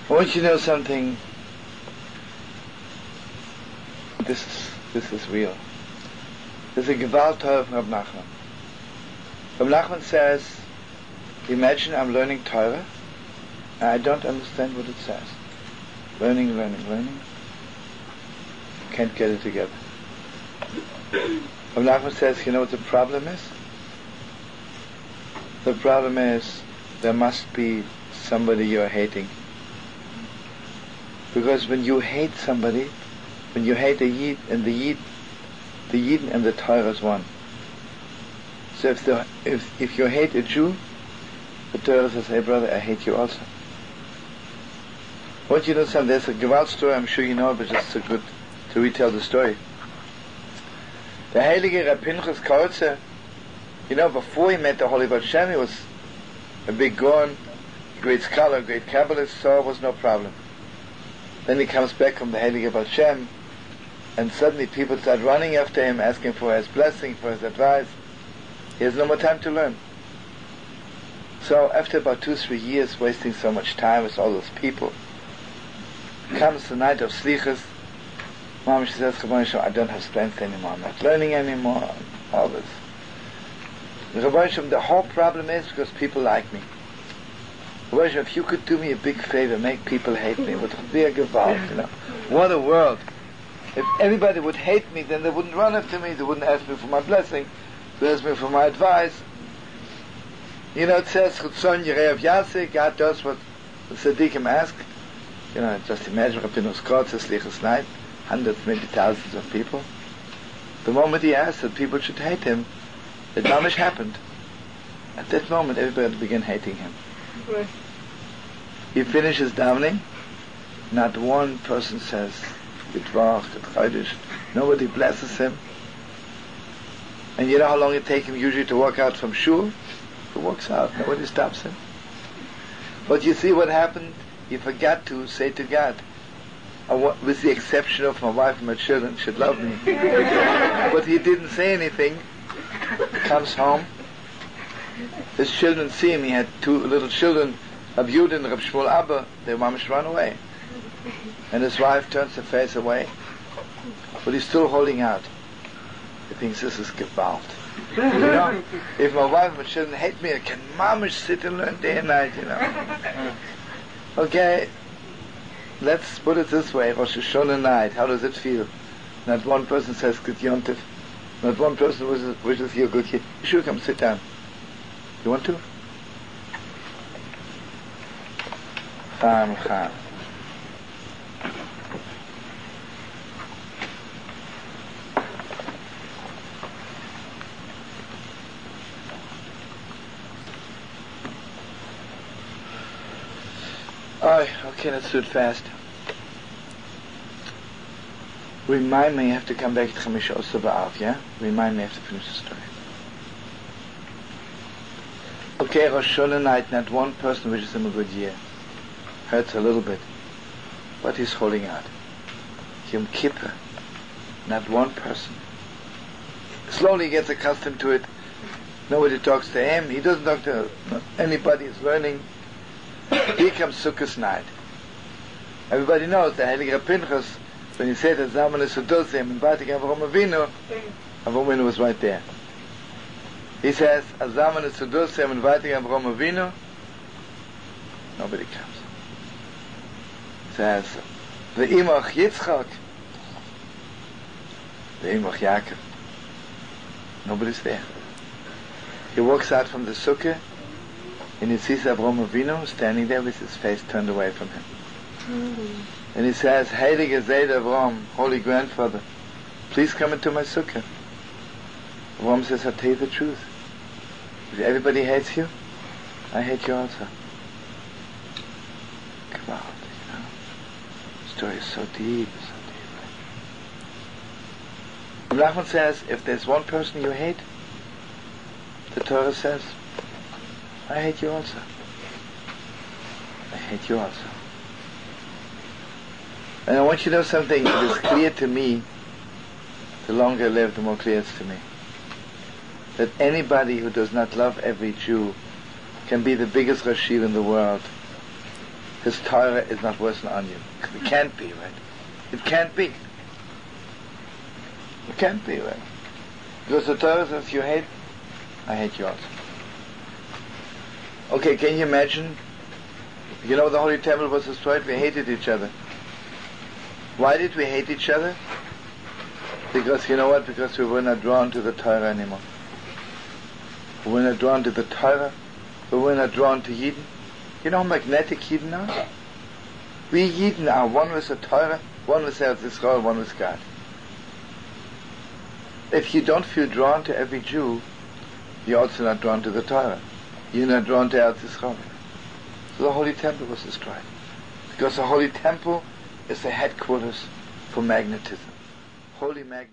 I want you to know something. This is real. There's a Gewalt Torah from Reb Nachman. Reb Nachman says, imagine I'm learning Torah, and I don't understand what it says. Learning. Can't get it together. Reb Nachman says, you know what the problem is? The problem is there must be somebody you're hating. Because when you hate somebody, when you hate a Yid, and the Yid and the Torah is one. So if you hate a Jew, the Torah says, hey brother, I hate you also. I want you to know something. There's a Gewalt story, I'm sure you know it, but just so good to retell the story. The Heilige Reb Pinchas Koritzer, you know, before he met the Holy Baal Shem, he was a big Gaon, great scholar, great Kabbalist, so it was no problem. Then he comes back from the Heilige Baal Shem, and suddenly people start running after him, asking for his blessing, for his advice. He has no more time to learn. So after about 2-3 years wasting so much time with all those people, comes the night of Slichus. Mom, she says, I don't have strength anymore, I'm not learning anymore, all this. The whole problem is because people like me. If you could do me a big favor, make people hate me, it would be a Gewalt, you know. What a world. If everybody would hate me, then they wouldn't run after me, they wouldn't ask me for my blessing, they ask me for my advice. You know, it says, God does what the Tzaddikim ask. You know, just imagine Reb Pinchas Koritzer, Slichus night, hundreds, maybe thousands of people. The moment he asked that people should hate him, the damage happened. At that moment, everybody began hating him. Right. He finishes davening, not one person says, Yitvach, Yitzchaydish, nobody blesses him. And you know how long it takes him usually to walk out from shul? He walks out, nobody stops him. But you see what happened? He forgot to say to God, with the exception of my wife and my children should love me. But he didn't say anything. Comes home. His children see him. He had 2 little children, Reb Yud and Reb Shmuel Abba. They mamish run away. And his wife turns her face away. But he's still holding out. He thinks this is Gewalt. You know, if my wife and my children hate me, I can mamish sit and learn day and night, you know. Okay, let's put it this way, Rosh Hashanah night, how does it feel? Not one person says Good Yontif, not one person wishes you a good year. You should come sit down. You want to? Cham. Okay, let's do it fast. Remind me, you have to come back to Chamisha Osa B'Av, yeah? Remind me, I have to finish the story. Okay, Rosh Hashanah night, not one person wishes him a good year. Hurts a little bit, but he's holding out. Yom Kippur, not one person. Slowly he gets accustomed to it. Nobody talks to him. He doesn't talk to anybody. He's learning. Here comes Sukkot night. Everybody knows the Heilige Reb Pinchas, when he said that Zaman is Sudosim and Vatik Avram Avinu was right there. He says, Zaman is Sudosim and Vatik Avram Avinu, nobody comes. He says, Ve'imach Yitzchak, Ve'imach Yaakov, nobody's there. He walks out from the Sukkah, and he sees Avram Avinu standing there with his face turned away from him. And he says, Heilige Zayd Avram, Holy Grandfather, please come into my sukkah. Avram says, I'll tell you the truth. If everybody hates you, I hate you also. Come on, you know. The story is so deep, so deep. Reb Nachman says, if there's one person you hate, the Torah says, I hate you also. I hate you also. And I want you to know something that is clear to me. The longer I live, the more clear it's to me. That anybody who does not love every Jew can be the biggest Rashiv in the world, his Torah is not worse than onion. It can't be, right? It can't be. It can't be, right? Because the Torah says, you hate, I hate yours. Okay, can you imagine? You know, the Holy Temple was destroyed, we hated each other. Why did we hate each other? Because, you know what? Because we were not drawn to the Torah anymore. We were not drawn to the Torah. We were not drawn to Yidden. You know how magnetic Yidden are? We Yidden are one with the Torah, one with Eretz Yisrael, one with God. If you don't feel drawn to every Jew, you're also not drawn to the Torah. You're not drawn to Eretz Yisrael. So the Holy Temple was destroyed. Because the Holy Temple is the headquarters for magnetism. Holy magnet.